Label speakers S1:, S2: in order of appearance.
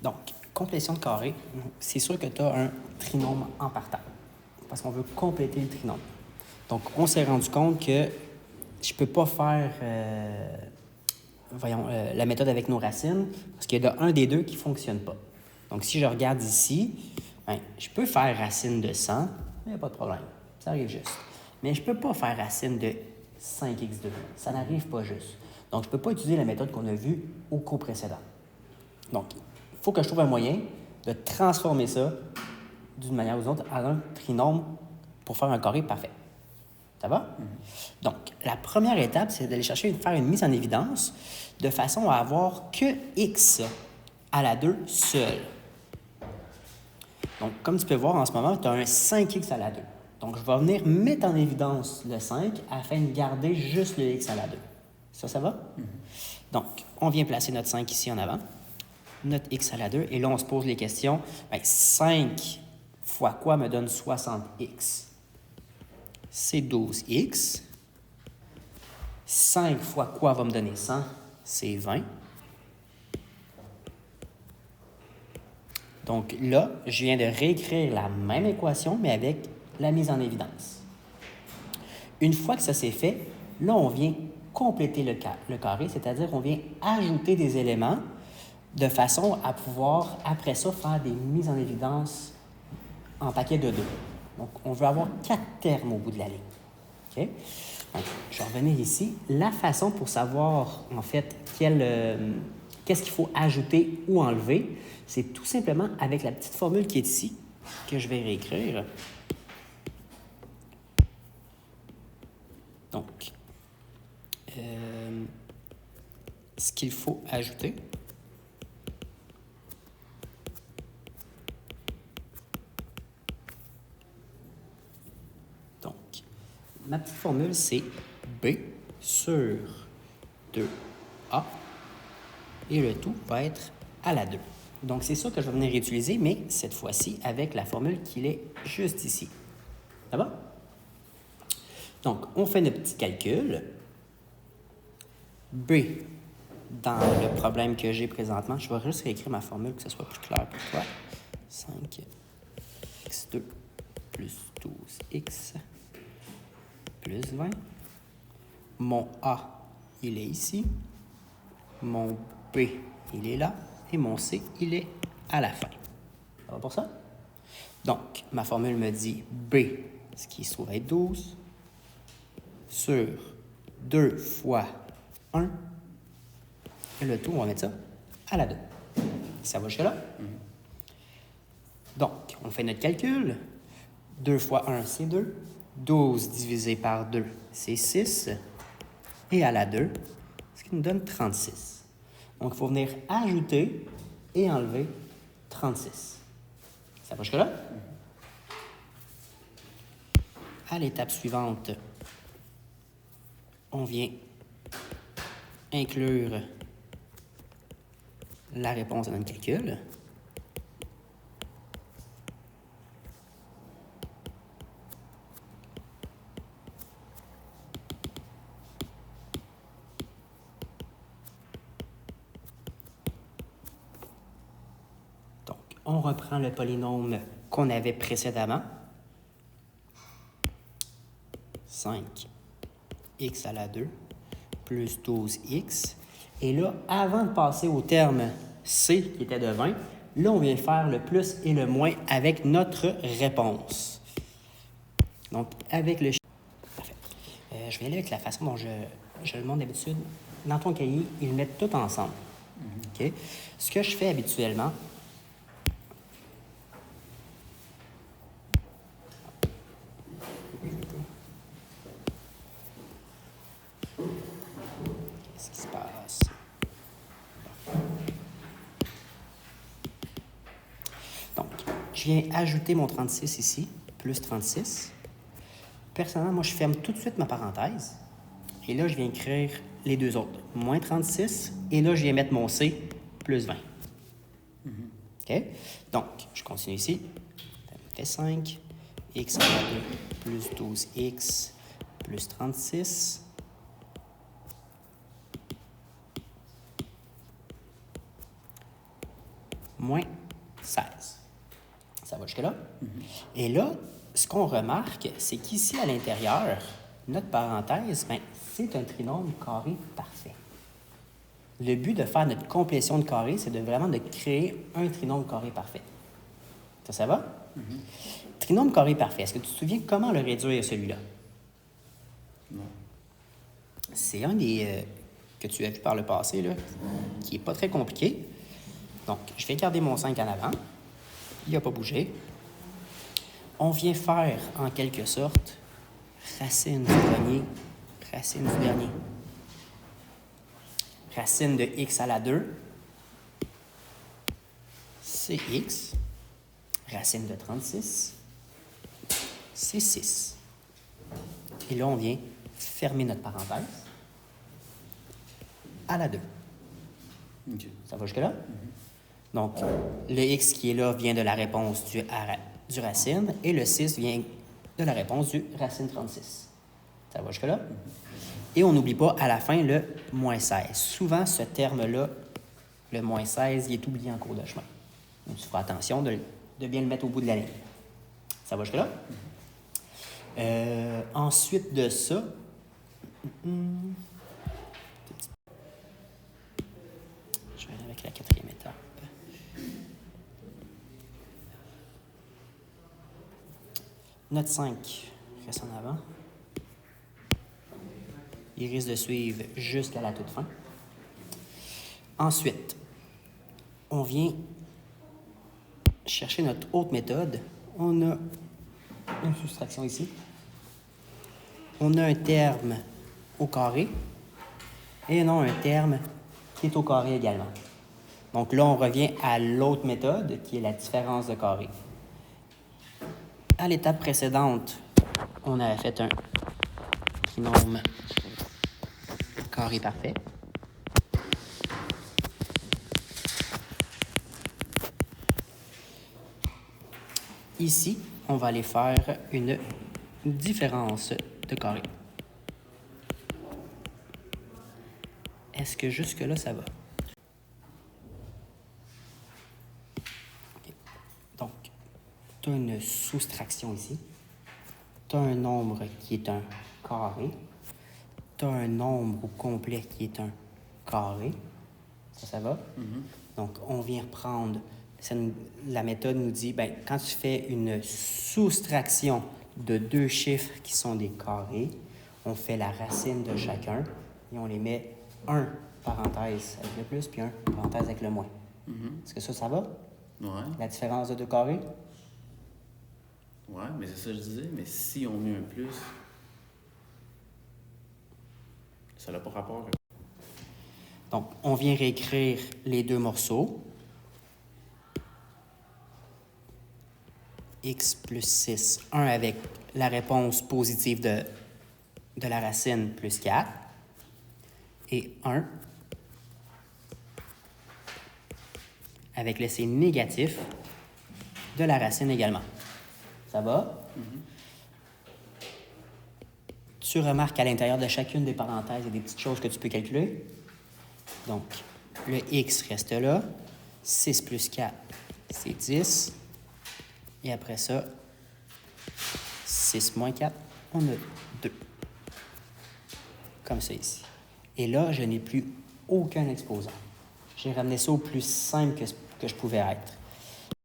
S1: Donc, complétion de carré, c'est sûr que tu as un trinôme en partant, parce qu'on veut compléter le trinôme. Donc, on s'est rendu compte que je ne peux pas faire la méthode avec nos racines, parce qu'il y a un des deux qui ne fonctionne pas. Donc, si je regarde ici, ben, je peux faire racine de 100, il n'y a pas de problème, ça arrive juste. Mais je ne peux pas faire racine de 5x2, ça n'arrive pas juste. Donc, je ne peux pas utiliser la méthode qu'on a vue au cours précédent. Donc, il faut que je trouve un moyen de transformer ça d'une manière ou d'une autre en un trinôme pour faire un carré parfait. Ça va? Donc, la première étape, c'est d'aller chercher faire une mise en évidence de façon à avoir que x à la 2 seul. Donc, comme tu peux voir en ce moment, tu as un 5x à la 2. Donc, je vais venir mettre en évidence le 5 afin de garder juste le x à la 2. Ça va? Donc, on vient placer notre 5 ici en avant, notre x à la 2, et là, on se pose les questions. Bien, 5 fois quoi me donne 60x? C'est 12x. 5 fois quoi va me donner 100? C'est 20. Donc là, je viens de réécrire la même équation, mais avec la mise en évidence. Une fois que ça s'est fait, là, on vient compléter le carré, c'est-à-dire on vient ajouter des éléments de façon à pouvoir, après ça, faire des mises en évidence en paquet de 2. Donc, on veut avoir 4 termes au bout de la ligne. OK? Donc, je vais revenir ici. La façon pour savoir, en fait, qu'est-ce qu'il faut ajouter ou enlever, c'est tout simplement avec la petite formule qui est ici, que je vais réécrire. Donc, ce qu'il faut ajouter, donc, ma petite formule, c'est B sur 2A, et le tout va être à la 2. Donc, c'est ça que je vais venir utiliser, mais cette fois-ci avec la formule qui est juste ici. Ça va? Donc, on fait notre petit calcul. B, dans le problème que j'ai présentement, je vais juste réécrire ma formule que ce soit plus clair pour toi. 5x2 plus 12x plus 20. Mon A, il est ici. Mon B, il est là. Et mon C, il est à la fin. Ça va pour ça? Donc, ma formule me dit B, ce qui se trouve être 12, sur 2 fois 1. Et le tout, on va mettre ça à la 2. Ça va jusque là? Donc, on fait notre calcul. 2 fois 1, c'est 2. 12 divisé par 2, c'est 6. Et à la 2, ce qui nous donne 36. Donc, il faut venir ajouter et enlever 36. Ça va jusque-là? À l'étape suivante, on vient inclure la réponse à notre calcul. Donc, on reprend le polynôme qu'on avait précédemment. 5x à la 2 plus 12x. Et là, avant de passer au terme C qui était de 20, là, on vient faire le plus et le moins avec notre réponse. Donc, avec le... Parfait. Je vais aller avec la façon dont je le montre d'habitude. Dans ton cahier, ils le mettent tout ensemble. OK? Ce que je fais habituellement, qu'est-ce qui se passe? Donc, je viens ajouter mon 36 ici, plus 36. Personnellement, moi, je ferme tout de suite ma parenthèse. Et là, je viens écrire les deux autres. Moins 36. Et là, je viens mettre mon C, plus 20. OK? Donc, je continue ici. Ça me fait 5. X à la 2 plus 12x plus 36. moins 16. Ça va jusque-là? Et là, ce qu'on remarque, c'est qu'ici, à l'intérieur, notre parenthèse, ben, c'est un trinôme carré parfait. Le but de faire notre complétion de carré, c'est vraiment de créer un trinôme carré parfait. Ça va? Trinôme carré parfait, est-ce que tu te souviens comment le réduire, celui-là?
S2: Non.
S1: C'est un des que tu as vu par le passé, là, qui n'est pas très compliqué. Donc, je vais garder mon 5 en avant. Il n'a pas bougé. On vient faire, en quelque sorte, racine du premier, racine du dernier. Racine de x à la 2, c'est x. Racine de 36, c'est 6. Et là, on vient fermer notre parenthèse à la 2.
S2: OK.
S1: Ça va jusque-là? Donc, le x qui est là vient de la réponse du racine et le 6 vient de la réponse du racine 36. Ça va jusque-là? Et on n'oublie pas à la fin le moins 16. Souvent, ce terme-là, le moins 16, il est oublié en cours de chemin. Donc, tu feras attention de bien le mettre au bout de la ligne. Ça va jusque-là? Ensuite de ça, je vais aller avec la 4e étape. Notre 5 reste en avant. Il risque de suivre jusqu'à la toute fin. Ensuite, on vient chercher notre autre méthode. On a une soustraction ici. On a un terme au carré et non un terme qui est au carré également. Donc là, on revient à l'autre méthode qui est la différence de carré. À l'étape précédente, on avait fait un trinôme carré parfait. Ici, on va aller faire une différence de carré. Est-ce que jusque-là, ça va? Okay. Donc, tu as une soustraction ici. Tu as un nombre qui est un carré. Tu as un nombre au complet qui est un carré. Ça va? Donc, on vient reprendre... la méthode nous dit, ben, quand tu fais une soustraction de deux chiffres qui sont des carrés, on fait la racine de chacun et on les met un parenthèse avec le plus puis un parenthèse avec le moins. Est-ce que ça va?
S2: Ouais.
S1: La différence de deux carrés?
S2: Ouais, mais c'est ça que je disais. Mais si on met un plus, ça n'a pas rapport.
S1: Donc, on vient réécrire les deux morceaux. X plus 6, 1 avec la réponse positive de la racine plus 4, et 1 avec l'essai négatif de la racine également. Ça va? Tu remarques qu'à l'intérieur de chacune des parenthèses, il y a des petites choses que tu peux calculer. Donc, le X reste là. 6 plus 4, c'est 10. Et après ça, 6 moins 4, on a 2. Comme ça ici. Et là, je n'ai plus aucun exposant. J'ai ramené ça au plus simple que je pouvais être.